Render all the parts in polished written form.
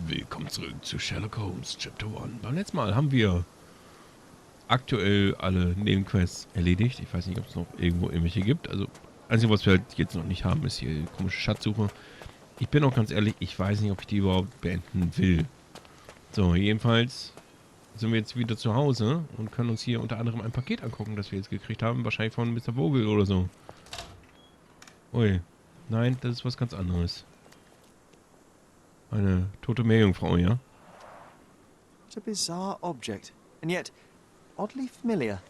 Willkommen zurück zu Sherlock Holmes Chapter 1. Beim letzten Mal haben wir aktuell alle Nebenquests erledigt. Ich weiß nicht, ob es noch irgendwo irgendwelche gibt. Also, einzige, was wir halt jetzt noch nicht haben, ist hier die komische Schatzsuche. Ich bin auch ganz ehrlich, ich weiß nicht, ob ich die überhaupt beenden will. So, jedenfalls sind wir jetzt wieder zu Hause und können uns hier unter anderem ein Paket angucken, das wir jetzt gekriegt haben. Wahrscheinlich von Mr. Vogel oder so. Ui, nein, das ist was ganz anderes. Eine tote Meerjungfrau, ja? What a bizarre object, and yet oddly familiar.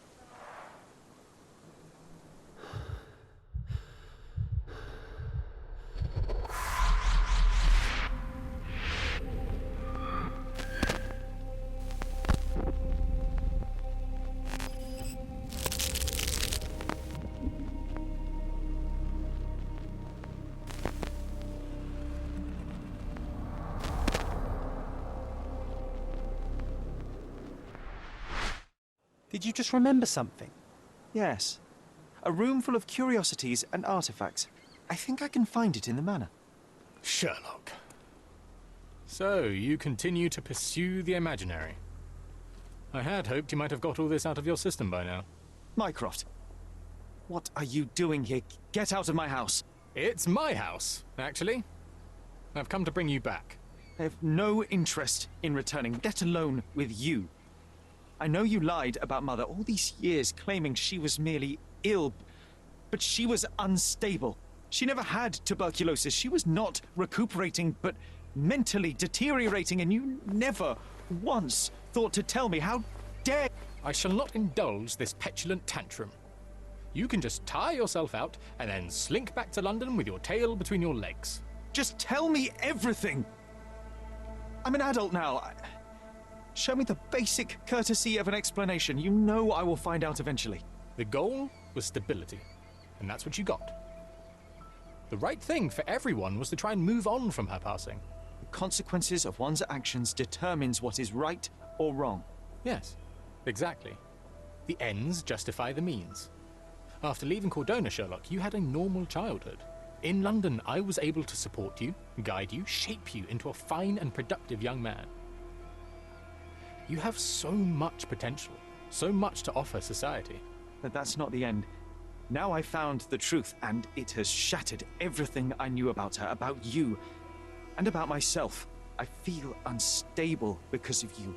Did you just remember something? Yes. A room full of curiosities and artifacts. I think I can find it in the manor. Sherlock. So, you continue to pursue the imaginary. I had hoped you might have got all this out of your system by now. Mycroft, what are you doing here? Get out of my house. It's my house, actually. I've come to bring you back. I have no interest in returning, let alone with you. I know you lied about Mother all these years, claiming she was merely ill, but she was unstable. She never had tuberculosis. She was not recuperating, but mentally deteriorating, and you never once thought to tell me. How dare... I shall not indulge this petulant tantrum. You can just tire yourself out and then slink back to London with your tail between your legs. Just tell me everything. I'm an adult now. Show me the basic courtesy of an explanation. You know I will find out eventually. The goal was stability, and that's what you got. The right thing for everyone was to try and move on from her passing. The consequences of one's actions determines what is right or wrong. Yes, exactly. The ends justify the means. After leaving Cordona, Sherlock, you had a normal childhood. In London, I was able to support you, guide you, shape you into a fine and productive young man. You have so much potential, so much to offer society. But that's not the end. Now I found the truth, and it has shattered everything I knew about her, about you, and about myself. I feel unstable because of you.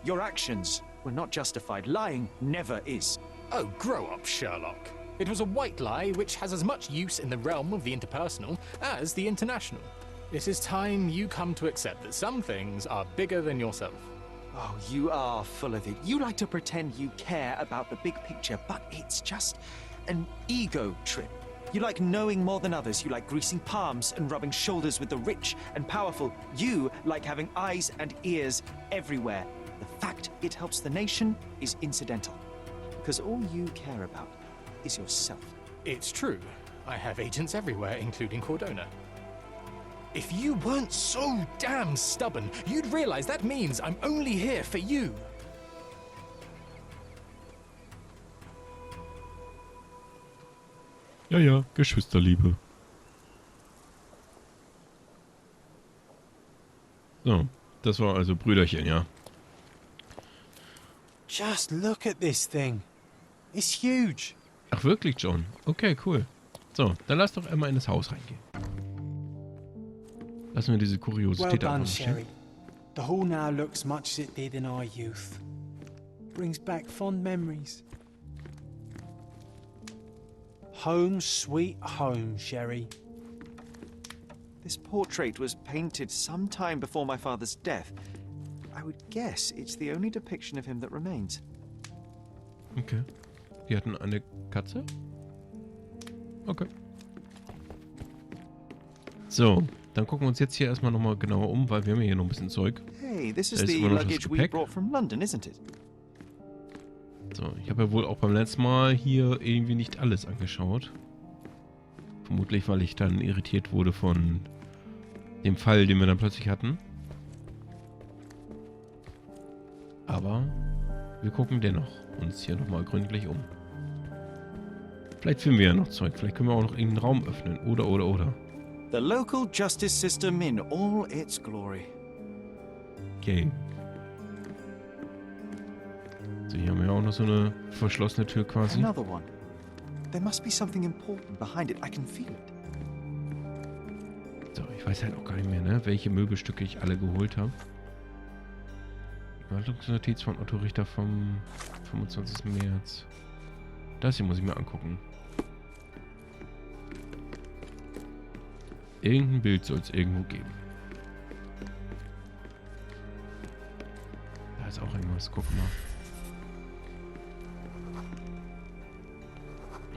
Your actions were not justified. Lying never is. Oh, grow up, Sherlock. It was a white lie which has as much use in the realm of the interpersonal as the international. It is time you come to accept that some things are bigger than yourself. Oh, you are full of it. You like to pretend you care about the big picture, but it's just an ego trip. You like knowing more than others. You like greasing palms and rubbing shoulders with the rich and powerful. You like having eyes and ears everywhere. The fact it helps the nation is incidental, because all you care about is yourself. It's true. I have agents everywhere, including Cordona. If you weren't so damn stubborn, you'd realize that means I'm only here for you. Ja, ja, Geschwisterliebe. So, das war also Brüderchen, ja. Just look at this thing. It's huge. Ach wirklich, John? Okay, cool. So, dann lass doch einmal in das Haus reingehen. Lassen wir diese Well Kuriosität done, einfach Sherry. stehen. The hall now looks much as it did in our youth. Brings back fond memories. Home sweet home, Sherry. This portrait was painted some time before my father's death. I would guess it's the only depiction of him that remains. Okay. Die hatten eine Katze? Okay. So, dann gucken wir uns jetzt hier erstmal nochmal genauer um, weil wir haben hier noch ein bisschen Zeug. Hey, this is Da ist the immer noch das luggage we Gepäck. brought from London, isn't it? So, ich habe ja wohl auch beim letzten Mal hier irgendwie nicht alles angeschaut. Vermutlich, weil ich dann irritiert wurde von dem Fall, den wir dann plötzlich hatten. Aber wir gucken dennoch uns hier nochmal gründlich um. Vielleicht finden wir ja noch Zeug. Vielleicht können wir auch noch irgendeinen Raum öffnen. Oder. The local justice system in all its glory. Okay. So, hier haben wir auch noch so eine verschlossene Tür quasi. Another one. There must be something important behind it. I can feel it. So, ich weiß halt auch gar nicht mehr, ne, welche Möbelstücke ich alle geholt habe. Verwaltungsnotiz von Otto Richter vom 25. März. Das hier muss ich mir angucken. Irgendein Bild soll es irgendwo geben. Da ist auch irgendwas. Guck mal.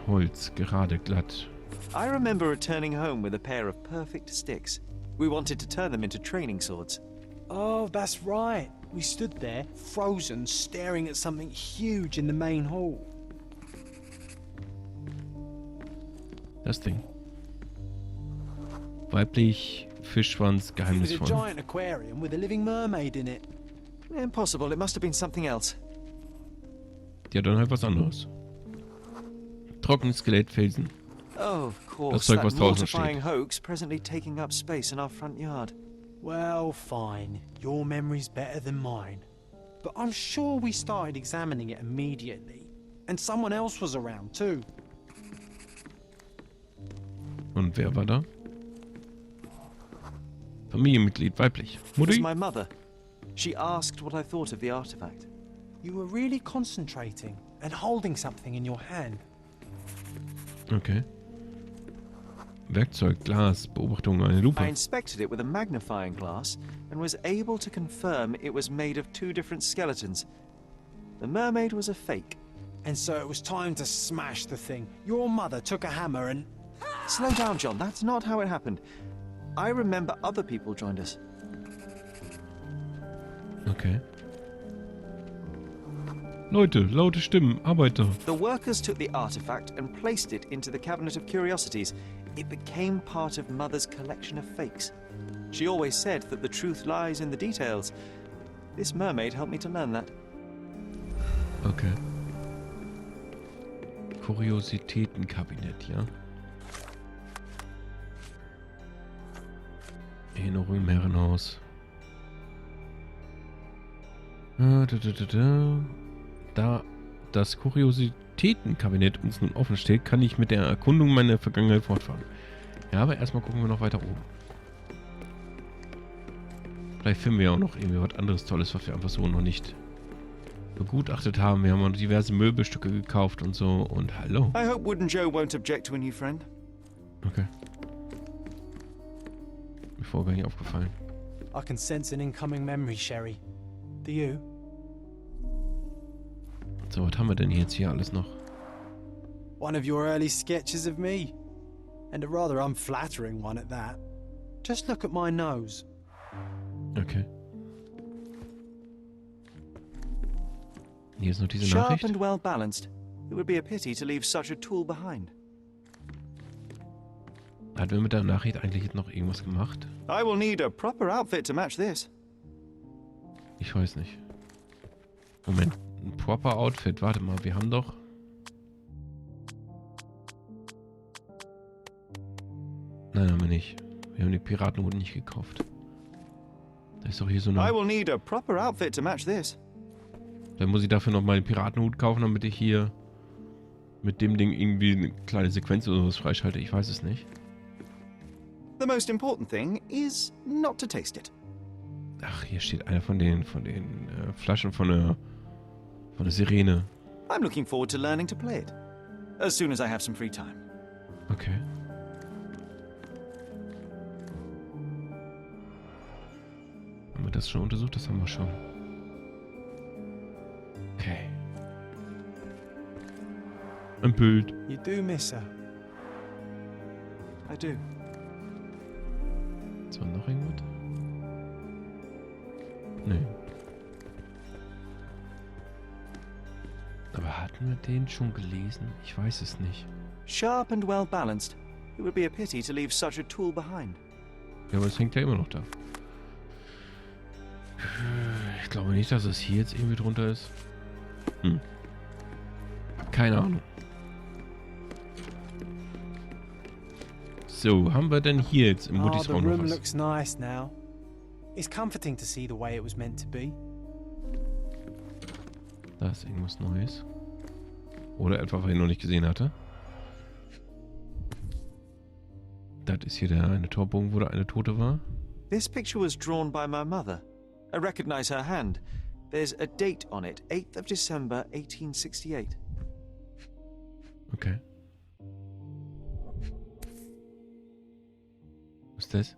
Holz, gerade, glatt. I remember returning home with a pair of perfect sticks. We wanted to turn them into training swords. Oh, that's right. We stood there, frozen, staring at something huge in the main hall. Das Ding. Weiblich, Fischschwanz, It was a geheimnisvoll. giant aquarium with a living mermaid in it. Impossible. It must have been something else. Ja, dann halt was anderes. Trockenes Skelettfelsen. Oh, of course. Das Zeug, That was draußen mortifying steht. hoax presently taking up space in our front yard. Well, fine. Your memory's better than mine. But I'm sure we started examining it immediately. And someone else was around too. Und wer war da? Familienmitglied, weiblich. It was Mutti? my mother. She asked what I thought of the artifact. You were really concentrating and holding something in your hand. Okay. Werkzeug, Glas, Beobachtung, eine I Lupe. inspected it with a magnifying glass and was able to confirm it was made of two different skeletons. The mermaid was a fake. And so it was time to smash the thing. Your mother took a hammer and... Slow down, John. That's not how it happened. I remember other people joined us. Okay. Leute, laute Stimmen, Arbeiter. The workers took the artifact and placed it into the Cabinet of Curiosities. It became part of Mother's collection of fakes. She always said that the truth lies in the details. This mermaid helped me to learn that. Okay. Kuriositätenkabinett, ja. Erinnerung im Herrenhaus. Da das Kuriositätenkabinett uns nun offen steht, kann ich mit der Erkundung meiner Vergangenheit fortfahren. Ja, aber erstmal gucken wir noch weiter oben. Vielleicht finden wir ja auch noch irgendwie was anderes Tolles, was wir einfach so noch nicht begutachtet haben. Wir haben auch diverse Möbelstücke gekauft und so. Und hallo. I hope Wooden Joe won't object to a new friend. Okay. Mir vorher gar nicht aufgefallen. I can sense an incoming memory, Sherry. Do you? So, was haben wir denn jetzt hier alles noch? One of your early sketches of me. And a rather unflattering one at that. Just look at my nose. Okay. Hier ist noch diese Sharp Nachricht. and well balanced. It would be a pity to leave such a tool behind. Hatten wir mit der Nachricht eigentlich jetzt noch irgendwas gemacht? I will need a proper outfit to match this. Ich weiß nicht. Moment. Ein proper Outfit. Warte mal, wir haben doch... Nein, haben wir nicht. Wir haben die Piratenhut nicht gekauft. Da ist doch hier so I eine... will need a proper outfit to match this. Dann muss ich dafür noch mal den Piratenhut kaufen, damit ich hier mit dem Ding irgendwie eine kleine Sequenz oder sowas freischalte. Ich weiß es nicht. The most important thing is not to taste it. Ach, hier steht einer von den Flaschen von der Sirene. I'm looking forward to learning to play it. As soon as I have some free time. Okay. Haben wir das schon untersucht? Das haben wir schon. Okay. Ein Bild. You do miss her. I do. Ist da noch irgendwas? Nee. Aber hatten wir den schon gelesen? Ich weiß es nicht. Sharp and well balanced. It would be a pity to leave such a tool behind. Ja, aber es hängt ja immer noch da. Ich glaube nicht, dass es hier jetzt irgendwie drunter ist. Keine Ahnung. So, haben wir denn hier jetzt im Oh, Muttis the Raum noch room was? looks nice now. It's comforting to see the way it was meant to be. Da ist irgendwas Neues. Oder etwa, weil ich ihn noch nicht gesehen hatte. Das ist hier der eine Torbogen, wo da eine Tote war. This picture was drawn by my mother. I recognize her hand. There's a date on it, 8th of December, 1868. Okay. Was ist das?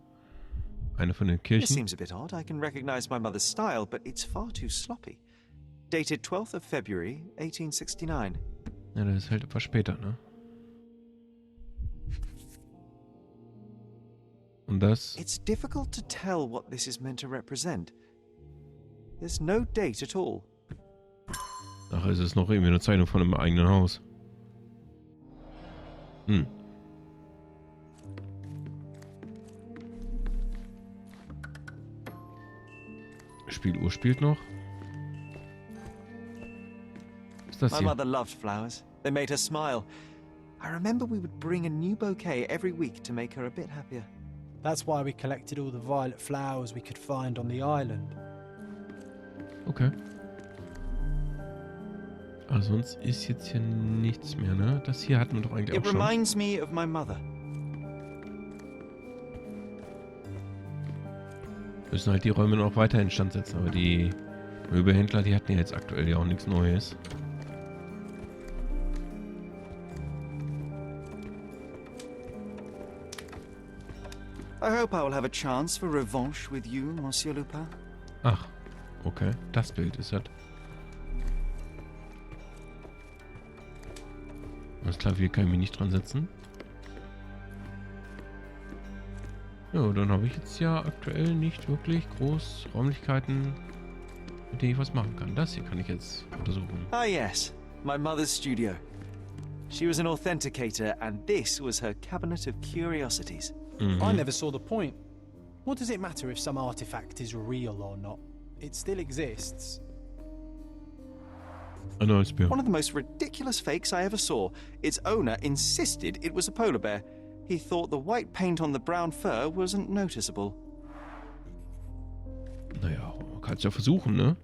Eine von den This Kirchen? seems a bit odd. I can recognize my mother's style, but it's far too sloppy. Dated 12th of February, 1869. Ja, das ist halt etwas später, ne? Und das? It's difficult to tell what this is meant to represent. There's no date at all. Ach, es ist noch irgendwie eine Zeichnung von einem eigenen Haus. Hm. Spieluhr spielt noch. Was ist das My hier? mother loved flowers. They made her smile. I remember we would bring a new bouquet every week to make her a bit happier. That's why we collected all the violet flowers we could find on the island. Okay. Also sonst ist jetzt hier nichts mehr, ne? Das hier hatten wir doch eigentlich It auch schon. reminds me of my mother. Müssen halt die Räume noch weiter instand setzen, aber die Möbelhändler, die hatten ja jetzt aktuell ja auch nichts Neues. I hope I will have a chance for revanche with you, Monsieur Lupin. Ach, okay. Das Bild ist das. Alles klar, hier kann ich mich nicht dran setzen. Ja, dann habe ich jetzt ja aktuell nicht wirklich groß Räumlichkeiten, mit denen ich was machen kann. Das hier kann ich jetzt untersuchen. Ah yes, my mother's studio. She was an authenticator and this was her cabinet of curiosities. I never saw the point. What does it matter if some artifact is real or not? It still exists. Ein neues Bier. One of the most ridiculous fakes I ever saw. Its owner insisted it was a polar bear. He thought the white paint on the brown fur wasn't noticeable. Naja, man kann es ja versuchen, ne?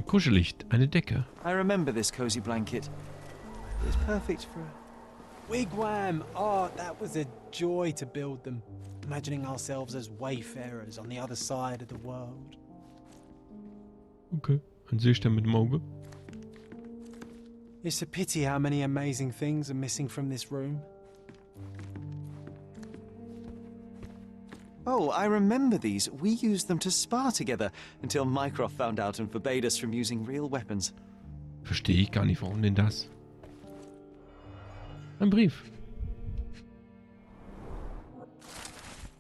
Kuschelig, eine Decke. I remember this cozy blanket. It was perfect for Wigwam! Oh, that was a joy to build them. Imagining ourselves as wayfarers on the other side of the world. Okay, ein Seestern mit dem Auge. It's a pity how many amazing things are missing from this room. Oh, I remember these. We used them to spar together until Mycroft found out and forbade us from using real weapons. Verstehe ich gar nicht, warum denn das? Ein Brief.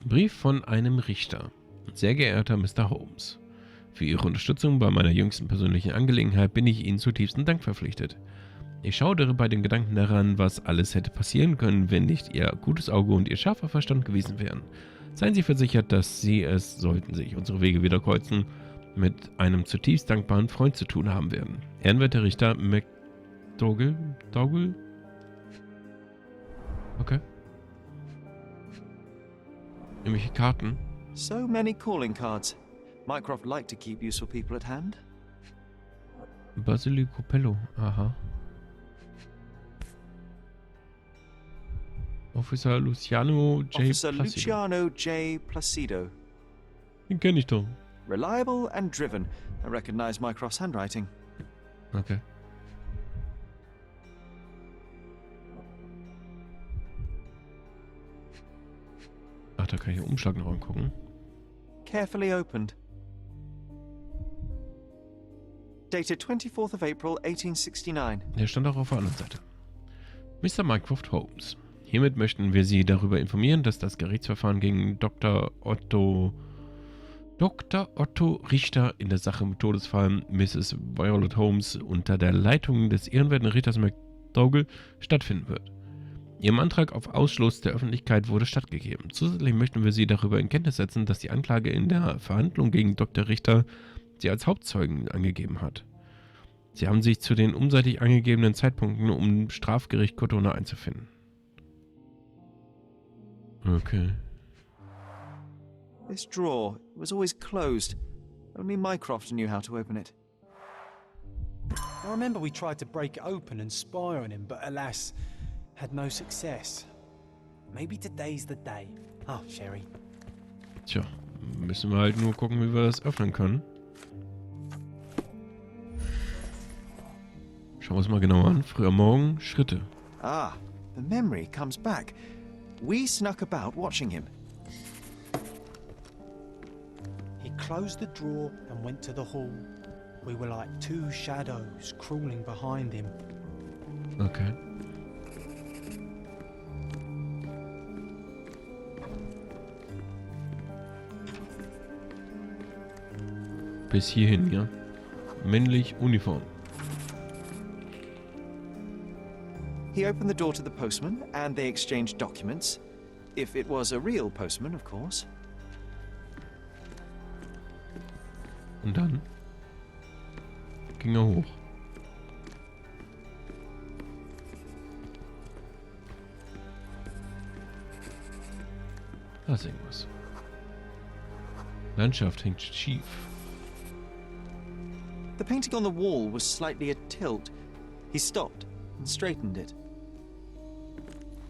Brief von einem Richter. Sehr geehrter Mr. Holmes. Für Ihre Unterstützung bei meiner jüngsten persönlichen Angelegenheit bin ich Ihnen zutiefsten Dank verpflichtet. Ich schaudere bei dem Gedanken daran, was alles hätte passieren können, wenn nicht Ihr gutes Auge und Ihr scharfer Verstand gewesen wären. Seien Sie versichert, dass Sie es, sollten sich unsere Wege wieder kreuzen, mit einem zutiefst dankbaren Freund zu tun haben werden. Ehrenwerter Richter McDougall? Okay. Irgendwelche Karten? So many calling cards. Mycroft liked to keep useful people at hand. Basilico Pello, aha. Officer Luciano J. Officer Placido. Luciano J. Placido. Den kenne ich doch. Reliable and driven. I recognize Mycroft's handwriting. Okay. Ach, da kann ich den Umschlag noch angucken. Carefully opened. Dated 24th of April, 1869. Der stand auch auf der anderen Seite. Mr. Mycroft Holmes. Hiermit möchten wir Sie darüber informieren, dass das Gerichtsverfahren gegen Dr. Otto Richter in der Sache mit Todesfall Mrs. Violet Holmes unter der Leitung des ehrenwerten Richters McDougall stattfinden wird. Ihrem Antrag auf Ausschluss der Öffentlichkeit wurde stattgegeben. Zusätzlich möchten wir Sie darüber in Kenntnis setzen, dass die Anklage in der Verhandlung gegen Dr. Richter Sie als Hauptzeugen angegeben hat. Sie haben sich zu den umseitig angegebenen Zeitpunkten um Strafgericht Cotonou einzufinden. Okay. This drawer was always closed. Only Mycroft knew how to open it. I remember we tried to break it open and spy on him, but alas, had no success. Maybe today's the day. Ah, Sherry. Tja, müssen wir halt nur gucken, wie wir das öffnen können. Schauen wir uns mal genauer an. Früh am Morgen, Schritte. Ah, the memory comes back. We snuck about watching him. He closed the drawer and went to the hall. We were like two shadows crawling behind him. Okay. Bis hierhin, ja. Männlich, Uniform. He opened the door to the postman, and they exchanged documents. If it was a real postman, of course. Und dann ging er hoch. Da ist irgendwas. Landschaft hängt schief. The painting on the wall was slightly at tilt. He stopped and straightened it.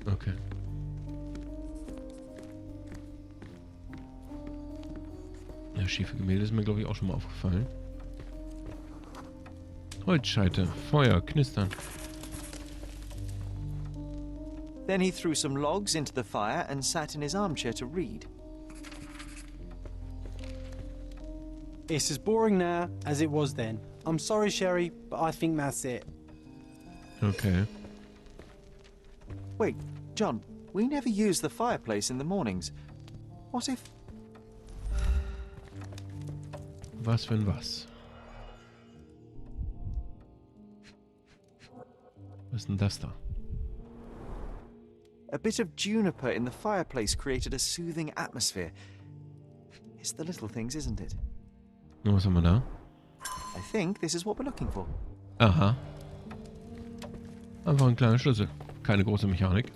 Okay. Ja, schiefe Gemälde ist mir, glaube ich, auch schon mal aufgefallen. Holzscheite, Feuer, Knistern. Then he threw some logs into the fire and sat in his armchair to read. It's as boring now as it was then. I'm sorry, Sherry, but I think that's it. Okay. Wait, John, we never use the fireplace in the mornings. What if... Was wenn was? Was ist denn das da? A bit of juniper in the fireplace created a soothing atmosphere. It's the little things, isn't it? Na, was haben wir da? I think this is what we're looking for. Aha. Einfach ein kleiner Schlüssel. Keine große Mechanik.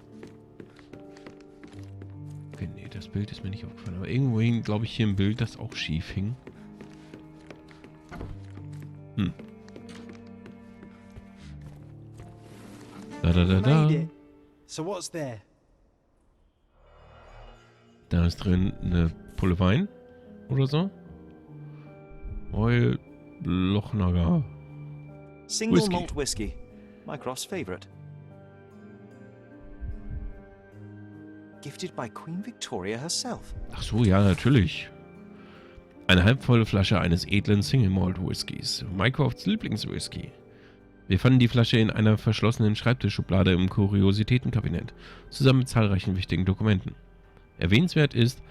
Okay, nee, das Bild ist mir nicht aufgefallen. Aber irgendwo hing, glaube ich, hier ein Bild, das auch schief hing. Hm. Made it. So what's there? Da ist drin eine Pulle Wein oder so. Oil Lochnagar. Single Whiskey. malt whiskey. Mycroft's favorite. Gifted by Queen Victoria herself. Ach so, ja, natürlich. Eine halbvolle Flasche eines edlen Single Malt Whiskys. Mycrofts Lieblingswhisky. Wir fanden die Flasche in einer verschlossenen Schreibtischschublade im Kuriositätenkabinett, zusammen mit zahlreichen wichtigen Dokumenten. Erwähnenswert ist,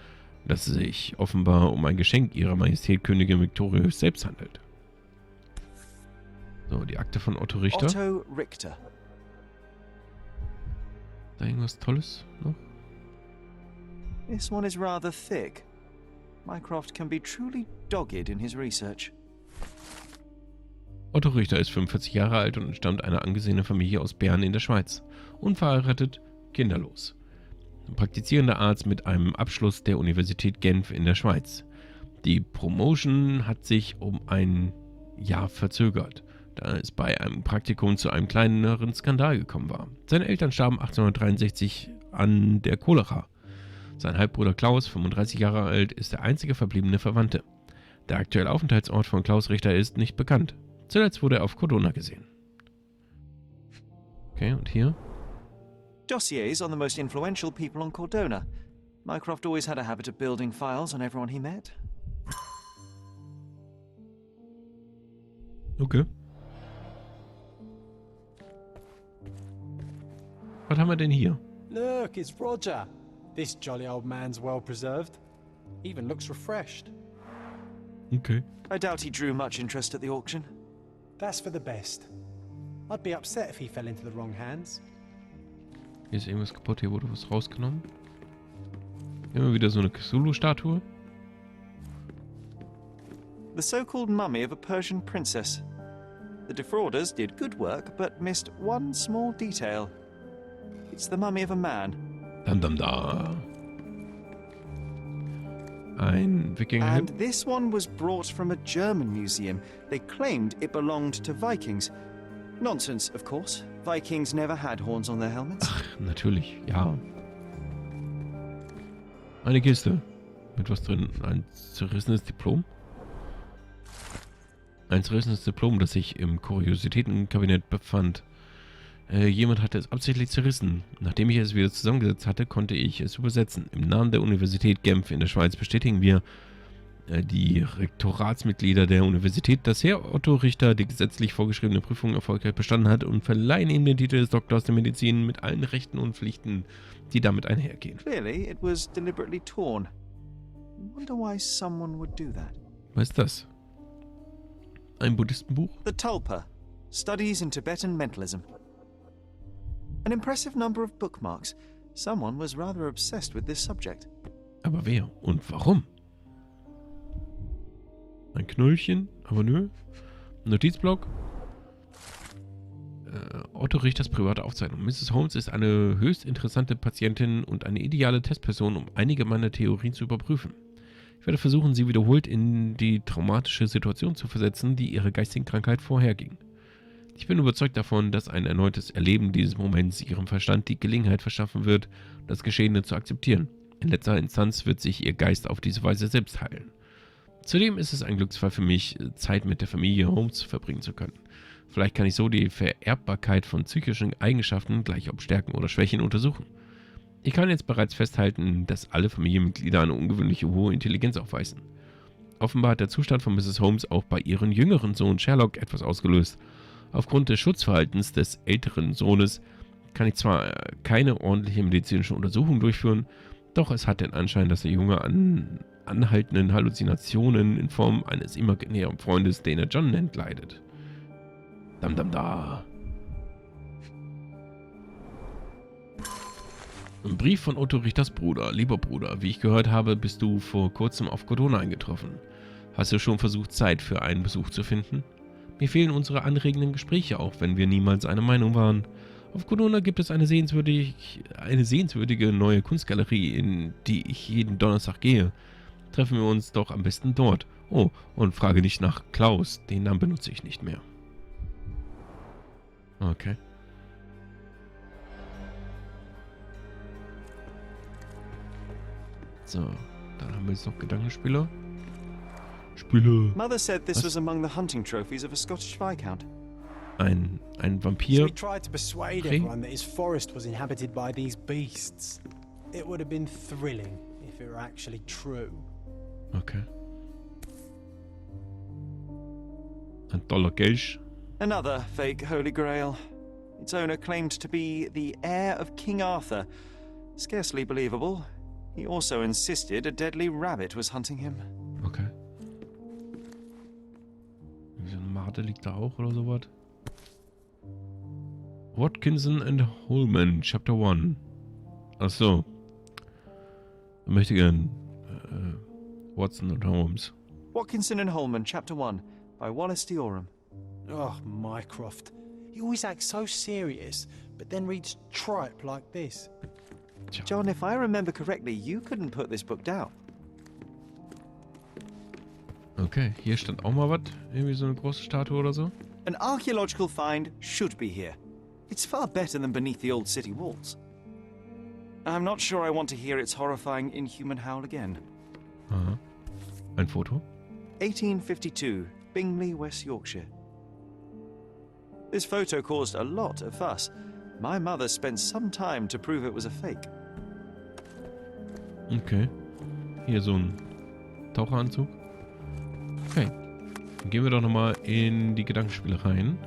dass es sich offenbar um ein Geschenk ihrer Majestät Königin Victoria selbst handelt. So, die Akte von Otto Richter. Otto Richter. Da irgendwas Tolles noch? This one is rather thick. Mycroft can be truly dogged in his research. Otto Richter ist 45 Jahre alt und entstammt einer angesehenen Familie aus Bern in der Schweiz. Unverheiratet, kinderlos. Ein praktizierender Arzt mit einem Abschluss der Universität Genf in der Schweiz. Die Promotion hat sich um ein Jahr verzögert, da es bei einem Praktikum zu einem kleineren Skandal gekommen war. Seine Eltern starben 1863 an der Cholera. Sein Halbbruder Klaus, 35 Jahre alt, ist der einzige verbliebene Verwandte. Der aktuelle Aufenthaltsort von Klaus Richter ist nicht bekannt. Zuletzt wurde er auf Codona gesehen. Okay, und hier? Dossiers on the most influential people on Cordona. Mycroft always had a habit of building files on everyone he met. Okay. Was haben wir denn hier? Look, it's Roger. This jolly old man's well preserved. Even looks refreshed. Okay. I doubt he drew much interest at the auction. That's for the best. I'd be upset if he fell into the wrong hands. Hier ist irgendwas kaputt, hier wurde was rausgenommen. Hier haben wir wieder so eine Cthulhu-Statue. The so-called mummy of a Persian princess. The defrauders did good work, but missed one small detail. It's the mummy of a man. Dam dam da. Ein Wikinger. And this one was brought from a German museum. They claimed it belonged to Vikings. Nonsense, of course. Vikings never had horns on their helmets. Ach, natürlich, ja. Eine Kiste. Mit was drin? Ein zerrissenes Diplom? Ein zerrissenes Diplom, das sich im Kuriositätenkabinett befand. Jemand hatte es absichtlich zerrissen. Nachdem ich es wieder zusammengesetzt hatte, konnte ich es übersetzen. Im Namen der Universität Genf in der Schweiz bestätigen wir, die Rektoratsmitglieder der Universität, dass Herr Otto Richter die gesetzlich vorgeschriebene Prüfung erfolgreich bestanden hat und verleihen ihm den Titel des Doktors der Medizin mit allen Rechten und Pflichten, die damit einhergehen. Clearly, it was deliberately torn. Wonder why someone would do that. Was ist das? Ein Buddhistenbuch? The Tulpa, Studies in Tibetan Mentalism. An impressive number of bookmarks. Someone was rather obsessed with this subject. Aber wer und warum? Ein Knöllchen, aber nö. Notizblock. Otto Richters private Aufzeichnung. Mrs. Holmes ist eine höchst interessante Patientin und eine ideale Testperson, um einige meiner Theorien zu überprüfen. Ich werde versuchen, sie wiederholt in die traumatische Situation zu versetzen, die ihrer geistigen Krankheit vorherging. Ich bin überzeugt davon, dass ein erneutes Erleben dieses Moments ihrem Verstand die Gelegenheit verschaffen wird, das Geschehene zu akzeptieren. In letzter Instanz wird sich ihr Geist auf diese Weise selbst heilen. Zudem ist es ein Glücksfall für mich, Zeit mit der Familie Holmes verbringen zu können. Vielleicht kann ich so die Vererbbarkeit von psychischen Eigenschaften, gleich ob Stärken oder Schwächen, untersuchen. Ich kann jetzt bereits festhalten, dass alle Familienmitglieder eine ungewöhnliche hohe Intelligenz aufweisen. Offenbar hat der Zustand von Mrs. Holmes auch bei ihrem jüngeren Sohn Sherlock etwas ausgelöst. Aufgrund des Schutzverhaltens des älteren Sohnes kann ich zwar keine ordentliche medizinische Untersuchung durchführen, doch es hat den Anschein, dass der Junge an anhaltenden Halluzinationen in Form eines imaginären Freundes, den er John nennt, leidet. Dam dam da. Ein Brief von Otto Richters Bruder. Lieber Bruder, wie ich gehört habe, bist du vor kurzem auf Codona eingetroffen. Hast du schon versucht, Zeit für einen Besuch zu finden? Mir fehlen unsere anregenden Gespräche, auch wenn wir niemals einer Meinung waren. Auf Codona gibt es eine sehenswürdige neue Kunstgalerie, in die ich jeden Donnerstag gehe. Treffen wir uns doch am besten dort. Oh, und frage nicht nach Klaus, den Namen benutze ich nicht mehr. Okay. So, dann haben wir jetzt noch Gedankenspieler. Spieler. Mother said this Was? was among the hunting trophies of a Scottish Viscount. Ein So Vampir. he tried to persuade Okay. everyone that his forest was inhabited by these beasts. It would have been thrilling if it were actually true. Okay. Ein toller Kelch. Another fake Holy Grail. Its owner claimed to be the heir of King Arthur. Scarcely believable. He also insisted a deadly rabbit was hunting him. Okay. Irgendwie so eine Mate liegt da auch oder sowas. Watkinson and Holman, Chapter 1. Achso. Ich möchte gern Watson und Holmes. Watkinson and Holman, Chapter 1, by Wallace Dioram. Oh, Mycroft. He always acts so serious, but then reads tripe like this. Tja. John, if I remember correctly, you couldn't put this book down. Okay, hier stand auch mal was. Irgendwie so eine große Statue oder so. An archaeological find should be here. It's far better than beneath the old city walls. I'm not sure I want to hear its horrifying inhuman howl again. Aha. Ein Foto. 1852, Bingley, West Yorkshire. This photo caused a lot of fuss. My mother spent some time to prove it was a fake. Okay. Hier so ein Taucheranzug. Okay. Dann gehen wir doch nochmal in die Gedankenspiele rein.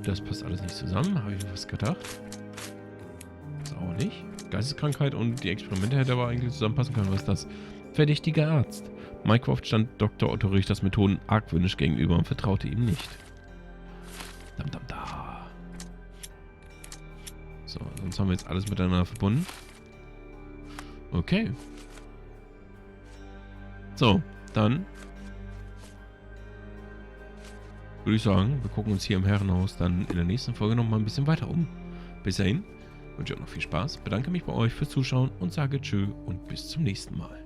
Das passt alles nicht zusammen. Habe ich mir was gedacht. Das auch nicht. Geisteskrankheit und die Experimente hätte aber eigentlich zusammenpassen können. Was ist das? Verdächtiger Arzt. Mycroft stand Dr. Otto Richters Methoden argwöhnisch gegenüber und vertraute ihm nicht. Dam, dam, da. So, sonst haben wir jetzt alles miteinander verbunden. Okay. So, dann würde ich sagen, wir gucken uns hier im Herrenhaus dann in der nächsten Folge nochmal ein bisschen weiter um. Bis dahin, Wünsche euch noch viel Spaß, bedanke mich bei euch fürs Zuschauen und sage tschö und bis zum nächsten Mal.